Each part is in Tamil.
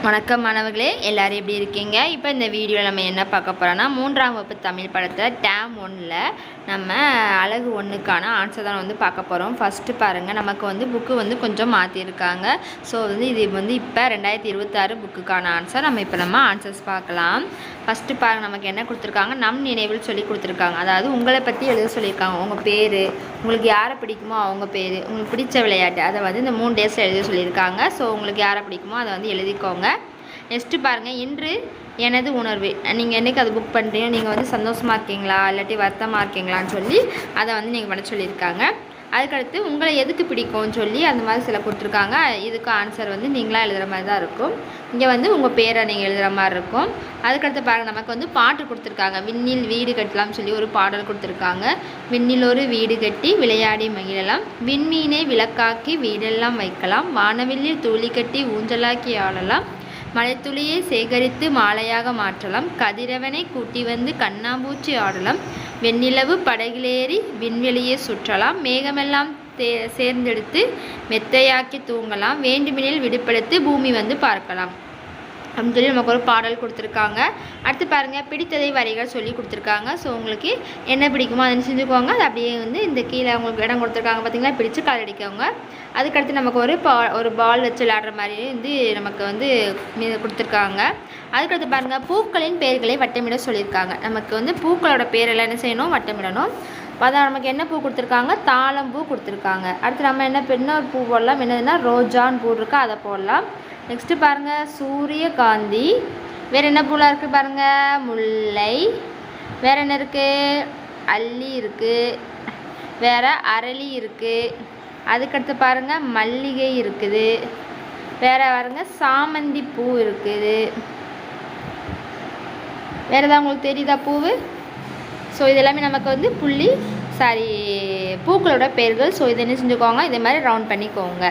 வணக்கம் மாணவர்களே, எல்லாரும் எப்படி இருக்கீங்க? இப்போ இந்த வீடியோவில் நம்ம என்ன பார்க்க போகிறோன்னா, 3ஆம் வகுப்பு தமிழ் படத்தில் டேம் 1ல் நம்ம அழகு 1க்கான ஆன்சர் தான் வந்து பார்க்க போகிறோம். ஃபஸ்ட்டு பாருங்கள், நமக்கு வந்து புக்கு வந்து கொஞ்சம் மாற்றிருக்காங்க. ஸோ வந்து இது வந்து இப்போ 2026 புக்குக்கான ஆன்சர். நம்ம ஆன்சர்ஸ் பார்க்கலாம். ஃபஸ்ட்டு பாருங்கள், நமக்கு என்ன கொடுத்துருக்காங்க, நம் நினைவில் சொல்லி கொடுத்துருக்காங்க. அதாவது உங்களை பற்றி எழுத சொல்லியிருக்காங்க. உங்கள் பேர், உங்களுக்கு யாரை பிடிக்குமோ அவங்க பேர், உங்களுக்கு பிடிச்ச விளையாட்டு, அதை வந்து இந்த 3 டேஸில் எழுத சொல்லியிருக்காங்க. ஸோ உங்களுக்கு யாரை பிடிக்குமோ அதை வந்து எழுதிக்கோங்க. நெக்ஸ்ட்டு பாருங்கள், இன்று எனது உணர்வு. நீங்கள் என்றைக்கு அது புக் பண்ணுறீங்க, நீங்கள் வந்து சந்தோஷமாக இருக்கீங்களா இல்லாட்டி வருத்தமாக இருக்கீங்களான்னு சொல்லி அதை வந்து நீங்கள் பண்ண சொல்லியிருக்காங்க. அதுக்கடுத்து உங்களை எதுக்கு பிடிக்கும்னு சொல்லி அந்த மாதிரி சில கொடுத்துருக்காங்க. இதுக்கு ஆன்சர் வந்து நீங்களாக எழுதுகிற மாதிரி தான் இருக்கும். இங்கே வந்து உங்கள் பேரை நீங்கள் எழுதுகிற மாதிரி இருக்கும். அதுக்கடுத்து பாருங்கள், நமக்கு வந்து பாட்டு கொடுத்துருக்காங்க. விண்ணில் வீடு கட்டலாம்னு சொல்லி ஒரு பாடல் கொடுத்துருக்காங்க. விண்ணில் ஒரு வீடு கட்டி விளையாடி மகிழலாம், விண்மீனை விளக்காக்கி வீடெல்லாம் வைக்கலாம், வானவில்லில் தூளி கட்டி ஊஞ்சலாக்கி ஆடலாம், மழைத்துளியை சேகரித்து மாலையாக மாற்றலாம், கதிரவனை கூட்டி வந்து கண்ணாம்பூச்சி ஆடலாம், வெண்ணிலவு படகிலேறி விண்வெளியை சுற்றலாம், மேகமெல்லாம் சேர்ந்தெடுத்து மெத்தையாக்கி தூங்கலாம், வேண்டுமெனில் விடுபடுத்து பூமி வந்து பார்க்கலாம் அப்படின்னு சொல்லி நமக்கு ஒரு பாடல் கொடுத்துருக்காங்க. அடுத்து பாருங்கள், பிடித்ததை வரிகள் சொல்லி கொடுத்துருக்காங்க. ஸோ உங்களுக்கு என்ன பிடிக்குமோ அதை செஞ்சுக்கோங்க. அது அப்படியே வந்து இந்த கீழே உங்களுக்கு இடம் கொடுத்துருக்காங்க பார்த்தீங்களா, பிடிச்சி கால் அடிக்கோங்க. அதுக்கடுத்து நமக்கு ஒரு பால் வச்சு விளையாடுற மாதிரி வந்து நமக்கு வந்து கொடுத்துருக்காங்க. அதுக்கடுத்து பாருங்கள், பூக்களின் பெயர்களை வட்டமிட சொல்லியிருக்காங்க. நமக்கு வந்து பூக்களோட பேரெல்லாம் என்ன செய்யணும், வட்டமிடணும். அதான் நமக்கு என்ன பூ கொடுத்துருக்காங்க, தாளம்பூ கொடுத்துருக்காங்க. அடுத்து நம்ம இன்னொரு பூ போடலாம். என்னதுன்னா ரோஜான்னு பூ இருக்கா, அதை போடலாம். நெக்ஸ்ட்டு பாருங்கள், சூரியகாந்தி. வேறு என்ன பூலாம் இருக்குது பாருங்கள், முல்லை. வேறு என்ன இருக்குது, அல்லி இருக்குது. வேறு அரளி இருக்குது. அதுக்கடுத்து பாருங்கள், மல்லிகை இருக்குது. வேறு பாருங்கள், சாமந்தி பூ இருக்குது. வேறு ஏதாவது உங்களுக்கு தெரியுதா பூவு? ஸோ இதெல்லாமே நமக்கு வந்து பூக்களோட பெயர்கள். ஸோ இதை என்ன செஞ்சுக்கோங்க, இதே மாதிரி ரவுண்ட் பண்ணிக்கோங்க.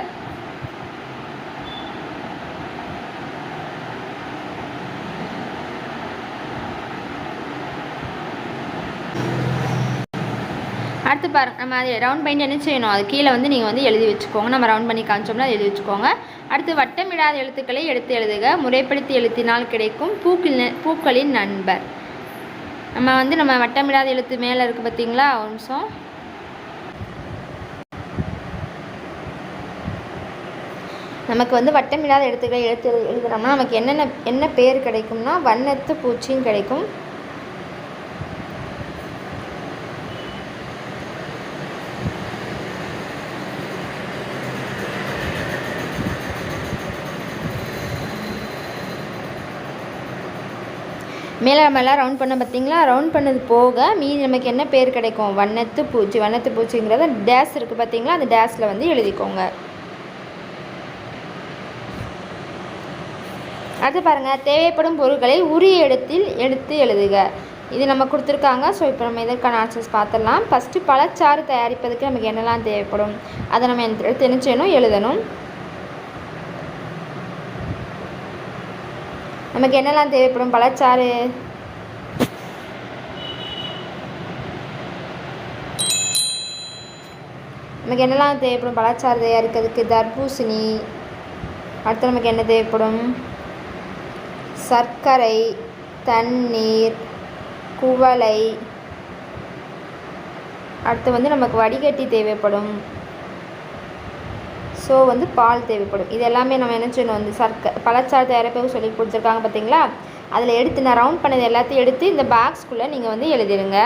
அடுத்து பாருங்கள், நம்ம அதை ரவுண்ட் பண்ணி என்ன செய்யணும், அது கீழே வந்து நீங்கள் வந்து எழுதி வச்சுக்கோங்க. நம்ம ரவுண்ட் பண்ணி காமிச்சோம்னா எழுதி வச்சுக்கோங்க. அடுத்து வட்டமிடாத எழுத்துக்களை எடுத்து எழுதுக, முறைப்படுத்தி எழுத்தினால் கிடைக்கும் பூக்களின் நண்பர். நம்ம வட்டமிடாத எழுத்து மேலே இருக்குது பார்த்தீங்களா, ஒரு நிமிஷம். நமக்கு வந்து வட்டமிடாத எழுத்துக்களை எழுதுனோம்னா நமக்கு என்ன பேர் கிடைக்கும்னா வண்ணத்து பூச்சின்னு கிடைக்கும். மேலே நம்ம எல்லாம் ரவுண்ட் பண்ண பார்த்தீங்களா, ரவுண்ட் பண்ணது போக மீதி நமக்கு என்ன பேர் கிடைக்கும், வண்ணத்து பூச்சி. வண்ணத்து பூச்சிங்கிறத டேஸ் இருக்குது பார்த்தீங்களா, அந்த டேஸில் வந்து எழுதிக்கோங்க. அடுத்து பாருங்கள், தேவைப்படும் பொருட்களை உரிய இடத்தில் எடுத்து எழுதுக. இது நம்ம கொடுத்துருக்காங்க. ஸோ இப்போ நம்ம இதற்கான ஆன்சர்ஸ் பார்த்துடலாம். ஃபஸ்ட்டு பழச்சாறு தயாரிப்பதுக்கு நமக்கு என்னெல்லாம் தேவைப்படும் அதை நம்ம எடுத்து என்ன செய்யணும், எழுதணும். நமக்கு என்னெல்லாம் தேவைப்படும், பழச்சாறு நமக்கு என்னெல்லாம் தேவைப்படும், பழச்சாறு தயாரிக்கிறதுக்கு தர்பூசணி. அடுத்து நமக்கு என்ன தேவைப்படும், சர்க்கரை, தண்ணீர், குவளை. அடுத்து வந்து நமக்கு வடிகட்டி தேவைப்படும். ஸோ வந்து பால் தேவைப்படும். இது எல்லாமே நம்ம என்ன செய்யணும், வந்து பழச்சாறு தயாரிப்பது சொல்லி கொடுத்துருக்காங்க பார்த்தீங்களா, அதில் எடுத்து நான் ரவுண்ட் பண்ணது எல்லாத்தையும் எடுத்து இந்த பாக்ஸ்குள்ளே நீங்கள் வந்து எழுதிடுங்க.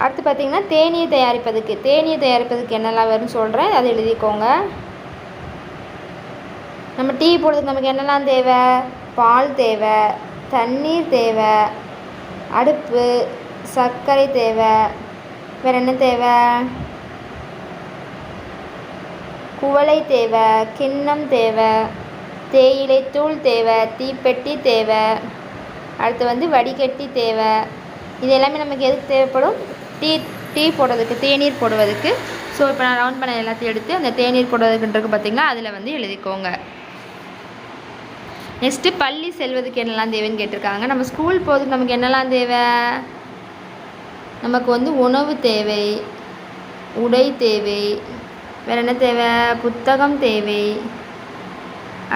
அடுத்து பார்த்திங்கன்னா, தேநீர் தயாரிப்பதுக்கு என்னெல்லாம் வரும்னு சொல்கிறேன், அதை எழுதிக்கோங்க. நம்ம டீ போடுறதுக்கு நமக்கு என்னெல்லாம் தேவை, பால் தேவை, தண்ணீர் தேவை, அடுப்பு, சர்க்கரை தேவை. வேறு என்ன தேவை, குவளை தேவை, கிண்ணம் தேவை, தேயிலை தூள் தேவை, தீப்பெட்டி தேவை. அடுத்து வந்து வடிகட்டி தேவை. இது எல்லாமே நமக்கு எதுக்கு தேவைப்படும், டீ போடுறதுக்கு, தேநீர் போடுவதற்கு. ஸோ இப்போ நான் ரவுண்ட் பண்ண எல்லாத்தையும் எடுத்து அந்த தேநீர் போடுறதுக்குன்றது பார்த்திங்களா, அதில் வந்து எழுதிக்கோங்க. நெக்ஸ்ட்டு பள்ளி செல்வதுக்கு என்னெல்லாம் தேவைன்னு கேட்டிருக்காங்க. நம்ம ஸ்கூல் போகிறதுக்கு நமக்கு என்னெல்லாம் தேவை, நமக்கு வந்து உணவு தேவை, உடை தேவை, வேறு என்ன தேவை? புத்தகம் தேவை.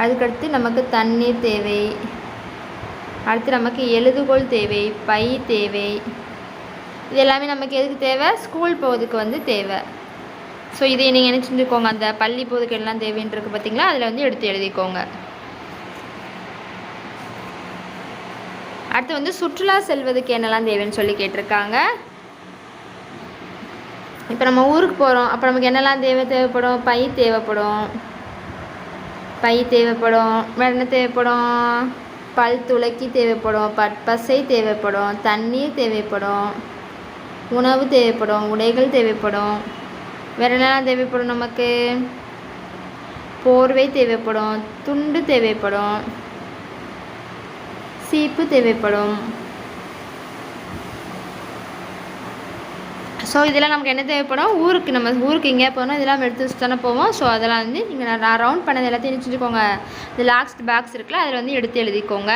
அதுக்கடுத்து நமக்கு தண்ணீர் தேவை. அடுத்து நமக்கு எழுதுகோல் தேவை, பை தேவை. இது எல்லாமே நமக்கு எதுக்கு தேவை? ஸ்கூல் போகிறதுக்கு வந்து தேவை. ஸோ இதை நீங்கள் என்ன செஞ்சுக்கோங்க, அந்த பள்ளி போகிறதுக்கு எல்லாம் தேவைன்றது பார்த்தீங்களா, அதில் வந்து எடுத்து எழுதிக்கோங்க. அடுத்து வந்து சுற்றுலா செல்வதுக்கு என்னெல்லாம் தேவைன்னு சொல்லி கேட்டிருக்காங்க. இப்போ நம்ம ஊருக்கு போகிறோம், அப்போ நமக்கு என்னெல்லாம் தேவைப்படும்? பை தேவைப்படும். வேறு என்ன தேவைப்படும்? பல் துளக்கி தேவைப்படும், பற்பசை தேவைப்படும், தண்ணீர் தேவைப்படும், உணவு தேவைப்படும், உடைகள் தேவைப்படும். வேறு என்னெல்லாம் தேவைப்படும்? நமக்கு போர்வை தேவைப்படும், துண்டு தேவைப்படும், சீப்பு தேவைப்படும். ஸோ இதெல்லாம் நமக்கு என்ன தேவைப்படும்? நம்ம ஊருக்கு எங்கேயா போகணும், இதெல்லாம் எடுத்து வச்சு தானே போவோம். ஸோ அதெல்லாம் வந்து நீங்கள் நான் ரவுண்ட் பண்ணது எல்லாத்தையும் நினச்சிக்கோங்க. இந்த லாஸ்ட் பாக்ஸ் இருக்குல்ல, அதில் வந்து எடுத்து எழுதிக்கோங்க.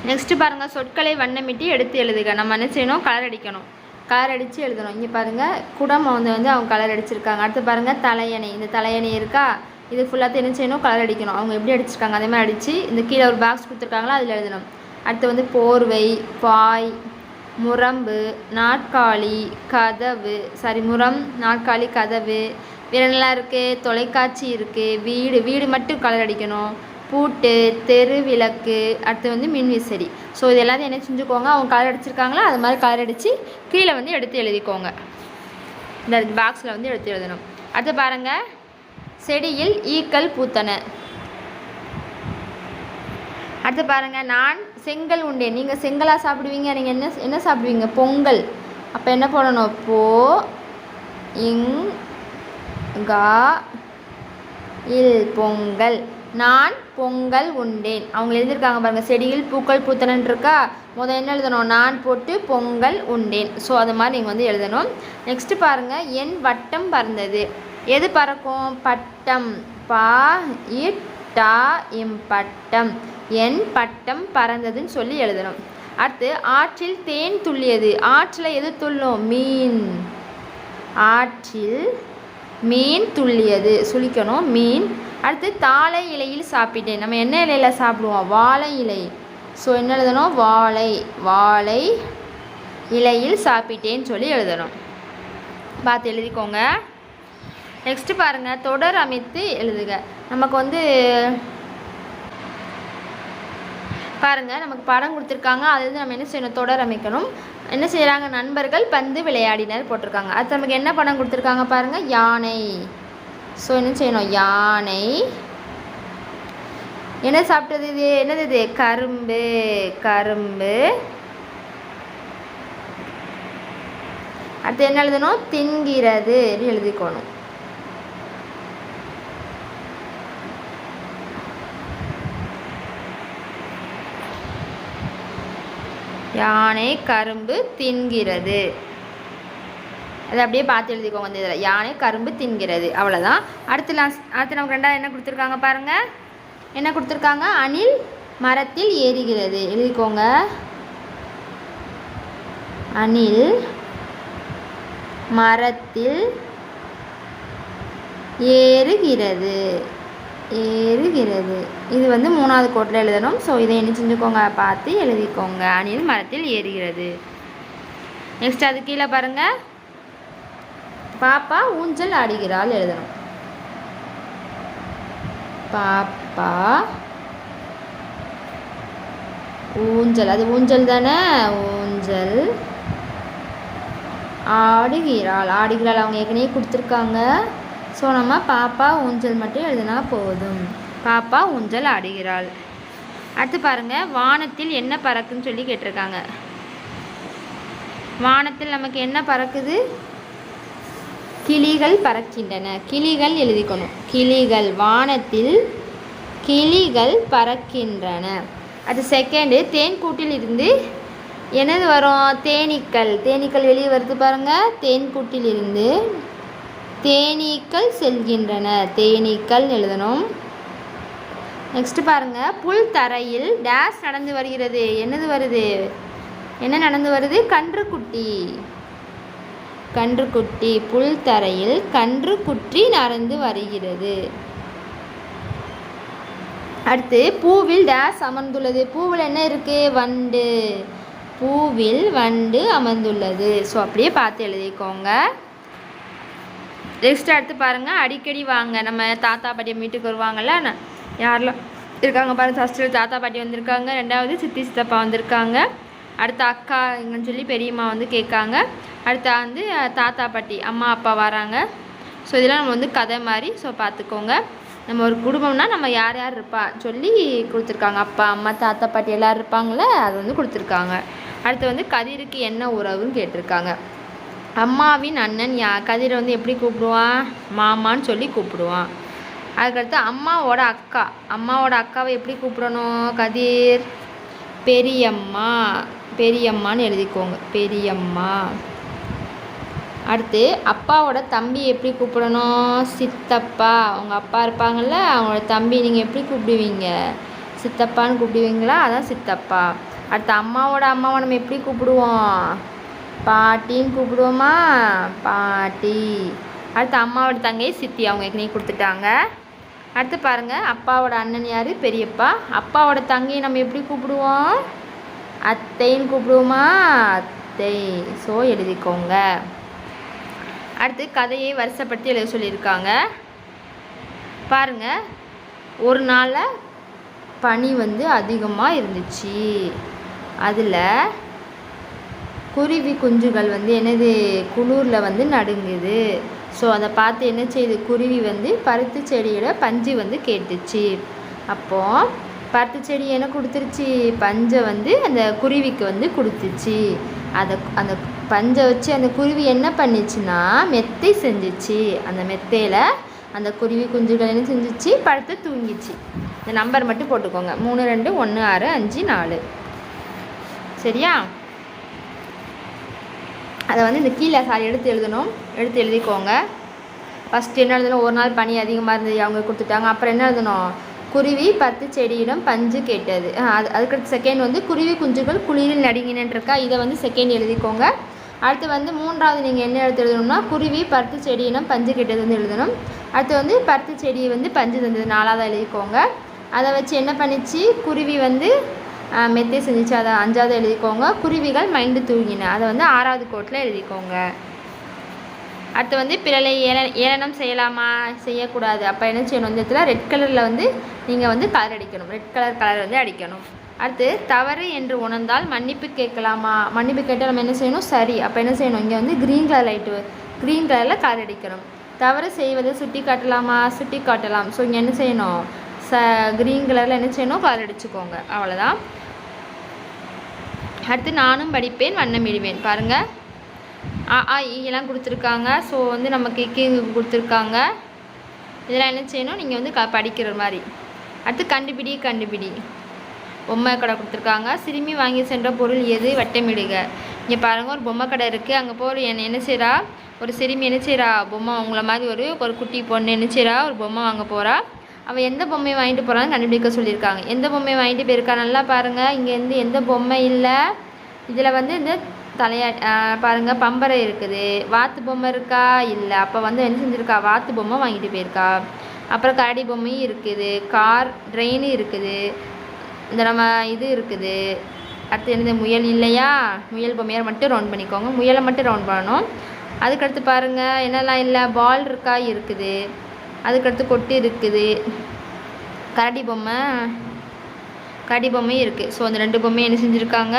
நெக்ஸ்ட்டு பாருங்கள், சொற்களை வண்ணமிட்டு எடுத்து எழுதுக. நம்ம என்ன செய்யணும்? கலர் அடிக்கணும். கலர் அடித்து எழுதணும். இங்கே பாருங்கள், குடம் வந்து அவங்க கலர் அடிச்சிருக்காங்க. அடுத்து பாருங்கள், தலையணை. இந்த தலையணை இருக்கா, இது ஃபுல்லாக என்ன செய்யணும்? கலர் அடிக்கணும். அவங்க எப்படி அடிச்சிருக்காங்க அதே மாதிரி அடித்து இந்த கீழே ஒரு பாக்ஸ் கொடுத்துருக்காங்களோ அதில் எழுதணும். அடுத்து வந்து போர்வை, பாய், முரம்பு, நாற்காலி, கதவு. முரம், நாற்காலி, கதவு. வேறு என்னெல்லாம் இருக்குது? தொலைக்காட்சி இருக்குது. வீடு மட்டும் கலர் அடிக்கணும். பூட்டு, தெரு விளக்கு. அடுத்து வந்து மின்விசிறி. ஸோ இது எல்லாத்தையும் என்ன செஞ்சுக்கோங்க, அவங்க கலர் அடிச்சிருக்காங்களா அது மாதிரி கலர் அடித்து கீழே வந்து எடுத்து எழுதிக்கோங்க. இந்த பாக்ஸில் வந்து எடுத்து எழுதணும். அடுத்து பாருங்கள், செடியில் ஈக்கள் பூத்தன. அடுத்து பாருங்கள், நான் செங்கல் உண்டேன். நீங்கள் செங்கலாக சாப்பிடுவீங்க. நீங்கள் என்ன சாப்பிடுவீங்க? பொங்கல். அப்போ என்ன போடணும்? போ இங் கா இல் பொங்கல். நான் பொங்கல் உண்டேன். அவங்க எழுதியிருக்காங்க பாருங்கள், செடியில் பூக்கள் பூத்தனன் இருக்கா. என்ன எழுதணும்? நான் போட்டு பொங்கல் உண்டேன். ஸோ அது மாதிரி நீங்கள் வந்து எழுதணும். நெக்ஸ்ட்டு பாருங்கள், என் வட்டம் பறந்தது. எது பறக்கும்? பட்டம். பா இட்டா இம் பட்டம். என் பட்டம் பறந்ததுன்னு சொல்லி எழுதணும். அடுத்து, ஆற்றில் தேன் துள்ளியது. ஆற்றில் எது துள்ளும்? மீன். ஆற்றில் மீன் துள்ளியது சுழிக்கணும், மீன். அடுத்து, தாழை இலையில் சாப்பிட்டேன். நம்ம என்ன இலையில் சாப்பிடுவோம்? வாழை இலை. ஸோ என்ன எழுதணும்? வாழை இலையில் சாப்பிட்டேன்னு சொல்லி எழுதணும். பார்த்து எழுதிக்கோங்க. நெக்ஸ்ட்டு பாருங்கள், தொடர் அமைத்து எழுதுக. நமக்கு வந்து பாருங்கள், நமக்கு படம் கொடுத்துருக்காங்க. அது வந்து நம்ம என்ன செய்யணும்? தொடர் அமைக்கணும். என்ன செய்கிறாங்க? நண்பர்கள் பந்து விளையாடினர் போட்டிருக்காங்க. அது நமக்கு என்ன படம் கொடுத்துருக்காங்க பாருங்கள், யானை. ஸோ என்ன செய்யணும்? யானை என்ன சாப்பிட்டது? இது என்னது? இது கரும்பு. அடுத்து என்ன எழுதணும்? தின்கிறது எழுதிக்கணும். யானை கரும்பு தின்கிறது. அதை அப்படியே பார்த்து எழுதிக்கோங்க. இந்த இதில் யானை கரும்பு தின்கிறது, அவ்வளோதான். அடுத்து நமக்கு ரெண்டாவது என்ன கொடுத்துருக்காங்க பாருங்கள். என்ன கொடுத்துருக்காங்க? அணில் மரத்தில் ஏறுகிறது எழுதிக்கோங்க. அணில் மரத்தில் ஏறுகிறது. இது வந்து மூணாவது கோட்டில் எழுதணும். ஸோ இதை என்ன செஞ்சுக்கோங்க? பார்த்து எழுதிக்கோங்க. அணில் மரத்தில் ஏறுகிறது. நெக்ஸ்ட் அது கீழே பாருங்கள், பாப்பா ஊஞ்சல் ஆடுகிறாள் எழுதணும். பாப்பா ஊஞ்சல், அது ஊஞ்சல் தானே, ஊஞ்சல் ஆடுகிறாள். அவங்க ஏற்கனவே கொடுத்துருக்காங்க. ஸோ நம்ம பாப்பா ஊஞ்சல் மட்டும் எழுதினா போதும். பாப்பா ஊஞ்சல் ஆடுகிறாள். அடுத்து பாருங்கள், வானத்தில் என்ன பறக்குன்னு சொல்லி கேட்டிருக்காங்க. வானத்தில் நமக்கு என்ன பறக்குது? கிளிகள் பறக்கின்றன. கிளிகள் எழுதிக்கணும். கிளிகள், வானத்தில் கிளிகள் பறக்கின்றன. அது செகண்டு, தேன்கூட்டில் இருந்து என்னது வரும்? தேனீக்கள் வெளியே வருது பாருங்கள். தேன்கூட்டில் இருந்து தேனீக்கள் செல்கின்றன. தேனீக்கள் எழுதணும். நெக்ஸ்ட் பாருங்கள், புல் தரையில் டேஷ் நடந்து வருகிறது. என்ன நடந்து வருது? கன்றுக்குட்டி. கன்றுக்குட்டி. புல் தரையில் கன்றுக்குட்டி நடந்து வருகிறது. அடுத்து பூவில் டேஸ் அமர்ந்துள்ளது. பூவில் என்ன இருக்குது? வண்டு. பூவில் வண்டு அமர்ந்துள்ளது. ஸோ அப்படியே பார்த்து எழுதிக்கோங்க. நெக்ஸ்ட் அடுத்து பாருங்கள், அடிக்கடி வாங்க. நம்ம தாத்தா பாட்டி வீட்டுக்கு வருவாங்கள்ல, யாரெல்லாம் இருக்காங்க பாருங்கள். ஃபஸ்ட்டு தாத்தா பாட்டி வந்திருக்காங்க, ரெண்டாவது சித்தி சித்தப்பா வந்திருக்காங்க, அடுத்த அக்கா இங்கன்னு சொல்லி பெரியம்மா வந்து கேட்காங்க, அடுத்த வந்து தாத்தா பாட்டி அம்மா அப்பா வராங்க. ஸோ இதெல்லாம் நம்ம வந்து கதை மாதிரி. ஸோ பார்த்துக்கோங்க. நம்ம ஒரு குடும்பம்னா நம்ம யார் யார் இருப்பா சொல்லி கொடுத்துருக்காங்க. அப்பா அம்மா தாத்தா பாட்டி எல்லோரும் இருப்பாங்களே, அது வந்து கொடுத்துருக்காங்க. அடுத்து வந்து கதிருக்கு என்ன உறவுன்னு கேட்டிருக்காங்க. அம்மாவின் அண்ணன் கதிரை வந்து எப்படி கூப்பிடுவான்? மாமான்னு சொல்லி கூப்பிடுவான். அதுக்கடுத்து அம்மாவோட அக்கா. அம்மாவோட அக்காவை எப்படி கூப்பிடணும்? கதிர் பெரியம்மா. பெரியம்மான்னு எழுதிக்கோங்க, பெரியம்மா. அடுத்து அப்பாவோட தம்பி எப்படி கூப்பிடணும்? சித்தப்பா. அவங்க அப்பா இருப்பாங்கள்ல, அவங்களோட தம்பி நீங்கள் எப்படி கூப்பிடுவீங்க? சித்தப்பான்னு கூப்பிடுவீங்களா? அதான் சித்தப்பா. அடுத்து அம்மாவோட அம்மாவை நம்ம எப்படி கூப்பிடுவோம்? பாட்டின்னு கூப்பிடுவோமா? பாட்டி. அடுத்து அம்மாவோட தங்கை சித்தி, அவங்க ஏற்கனவே கொடுத்துட்டாங்க. அடுத்து பாருங்கள், அப்பாவோட அண்ணன் யார்? பெரியப்பா. அப்பாவோட தங்கையை நம்ம எப்படி கூப்பிடுவோம்? அத்தைன்னு கூப்பிடுவோமா? அத்தை. ஸோ எழுதிக்கோங்க. அடுத்து கதையை வருஷப்படுத்தி எழுத சொல்லியிருக்காங்க. பாருங்கள், ஒரு நாளில் பனி வந்து அதிகமாக இருந்துச்சு. அதில் குருவி குஞ்சுகள் வந்து என்னது? குளிரில் வந்து நடுங்குது. ஸோ அதை பார்த்து என்ன செய்யுது? குருவி வந்து பருத்தி செடியோட பஞ்சு வந்து கேட்டுச்சு. அப்போது பருத்தி செடி என்ன கொடுத்துருச்சு? பஞ்சை வந்து அந்த குருவிக்கு வந்து கொடுத்துச்சு. அந்த பஞ்சை வச்சு அந்த குருவி என்ன பண்ணிச்சுன்னா மெத்தை செஞ்சிச்சு. அந்த மெத்தையில் அந்த குருவி குஞ்சுகள் என்ன செஞ்சிச்சு? படுத்து தூங்கிச்சு. இந்த நம்பர் மட்டும் போட்டுக்கோங்க, 3 2 1 6 5 4. சரியா? அதை வந்து இந்த கீழே எடுத்து எழுதணும். எடுத்து எழுதிக்கோங்க. ஃபஸ்ட்டு என்ன எழுதணும்? ஒரு நாள் பனி அதிகமாக இருந்தது, அவங்க கொடுத்துட்டாங்க. அப்புறம் என்ன எழுதணும்? குருவி பருத்தி செடியிடம் பஞ்சு கேட்டது. அதுக்கடுத்து செகண்ட் வந்து குருவி குஞ்சுகள் குளிரில் நடுங்கினன்றிருக்கா, இதை வந்து செகண்ட் எழுதிக்கோங்க. அடுத்து வந்து மூன்றாவது நீங்கள் என்ன எழுதணும்னா குருவி பருத்தி செடியிடம் பஞ்சு கேட்டது வந்து எழுதணும். அடுத்து வந்து பருத்தி செடி வந்து பஞ்சு தந்தது, 4வது எழுதிக்கோங்க. அதை வச்சு என்ன பண்ணிச்சு? குருவி வந்து மெத்தை செஞ்சிச்சு, அதை 5வது எழுதிக்கோங்க. குருவிகள் மைண்டு தூங்கின, அதை வந்து 6வது கோட்டில் எழுதிக்கோங்க. அடுத்து வந்து பிறலை ஏளனம் செய்யலாமா? செய்யக்கூடாது. அப்போ என்ன செய்யணும்? இந்த இடத்துல ரெட் கலரில் வந்து நீங்கள் வந்து கலர் அடிக்கணும், ரெட் கலர் வந்து அடிக்கணும். அடுத்து தவறு என்று உணர்ந்தால் மன்னிப்பு கேட்கலாமா? மன்னிப்பு கேட்டால் நம்ம என்ன செய்யணும்? சரி. அப்போ என்ன செய்யணும்? இங்கே வந்து க்ரீன் கலரில் கலர் அடிக்கணும். தவறு செய்வதை சுட்டி காட்டலாமா? சுட்டி காட்டலாம். ஸோ இங்கே என்ன செய்யணும்? க்ரீன் கலரில் என்ன செய்யணும்? கலர் அடிச்சுக்கோங்க. அவ்வளோதான். அடுத்து நானும் படிப்பேன் வண்ணமிடுவேன். பாருங்கள், இதெல்லாம் கொடுத்துருக்காங்க. ஸோ வந்து நமக்கு கீங்கு கொடுத்துருக்காங்க. இதெல்லாம் என்ன செய்யணும்? நீங்கள் வந்து படிக்கிற மாதிரி. அடுத்து கண்டுபிடி. பொம்மை கடை கொடுத்துருக்காங்க. சிறுமி வாங்கி சென்ற பொருள் எது? வட்டமிடுக. இங்கே பாருங்கள், ஒரு பொம்மை கடை இருக்குது. அங்கே போகிற என்ன செய்கிறா? ஒரு சிறுமி என்ன செய்கிறா? பொம்மை அவங்கள மாதிரி ஒரு குட்டி பொண்ணு என்ன செய்கிறா? ஒரு பொம்மை வாங்க போகிறா. அவள் எந்த பொம்மையை வாங்கிட்டு போகிறான்னு கண்டுபிடிக்க சொல்லியிருக்காங்க. எந்த பொம்மையை வாங்கிட்டு போயிருக்கா? நல்லா பாருங்கள், இங்கே வந்து எந்த பொம்மை இல்லை. இதில் வந்து இந்த பாருங்கள், பம்பரை இருக்குது. வாத்து பொம்மை இருக்கா? இல்லை. அப்போ வந்து என்ன செஞ்சுருக்கா? வாத்து பொம்மை வாங்கிட்டு போயிருக்கா. அப்புறம் கரடி பொம்மையும் இருக்குது, கார் ட்ரெயின் இருக்குது, இந்த நம்ம இது இருக்குது. அடுத்து என்னது? முயல் இல்லையா? முயல் பொம்மையை மட்டும் ரவுண்ட் பண்ணிக்கோங்க, முயலை மட்டும் ரவுண்ட் பண்ணணும். அதுக்கடுத்து பாருங்கள், என்னெல்லாம் இல்லை? பால் இருக்கா? இருக்குது. அதுக்கடுத்து கொட்டு இருக்குது, கரடி பொம்மையும் இருக்குது. ஸோ அந்த 2 பொம்மையும் என்ன செஞ்சுருக்காங்க?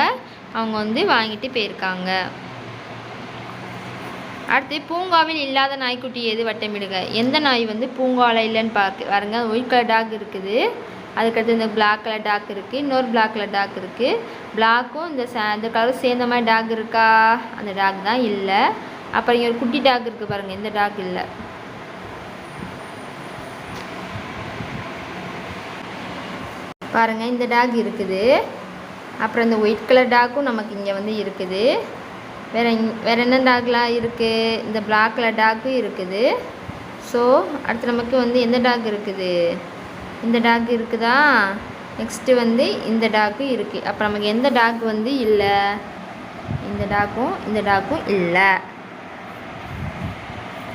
அவங்க வந்து வாங்கிட்டு போயிருக்காங்க. அடுத்து பூங்காவில் இல்லாத நாய்க்குட்டி எது? வட்டமிடுக. எந்த நாய் வந்து பூங்காவில் இல்லைன்னு பாருங்க. ஒயிட் கலர் டாக் இருக்குது. அதுக்கடுத்து இந்த பிளாக் கலர் டாக் இருக்குது, இன்னொரு பிளாக் கலர் டாக் இருக்குது. பிளாக்கும் இந்த கலரும் சேர்ந்த மாதிரி டாக் இருக்கா? அந்த டாக் தான் இல்லை. அப்புறம் இங்கே ஒரு குட்டி டாக் இருக்குது பாருங்கள், இந்த டாக் இல்லை. பாருங்கள், இந்த டாக் இருக்குது. அப்புறம் இந்த ஒயிட் கலர் டாக்கும் நமக்கு இங்கே வந்து இருக்குது. வேறு என்ன டாக்லாம் இருக்குது? இந்த பிளாக் கலர் டாக்கும் இருக்குது. ஸோ அடுத்து நமக்கு வந்து எந்த டாக் இருக்குது? இந்த டாக் இருக்குதா? நெக்ஸ்ட்டு வந்து இந்த டாக்கு இருக்குது. அப்போ நமக்கு எந்த டாக் வந்து இல்லை? இந்த டாக்கும் இல்லை.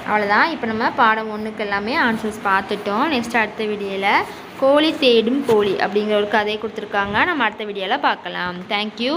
அவ்வளோதான். இப்போ நம்ம பாடம் 1க்கு எல்லாமே ஆன்சர்ஸ் பார்த்துட்டோம். நெக்ஸ்ட் அடுத்த வீடியோவில் கோழி தேடும் கோழி அப்படிங்கிற ஒரு கதையை கொடுத்துருக்காங்க. நம்ம அடுத்த வீடியோவில் பார்க்கலாம். தேங்க்யூ.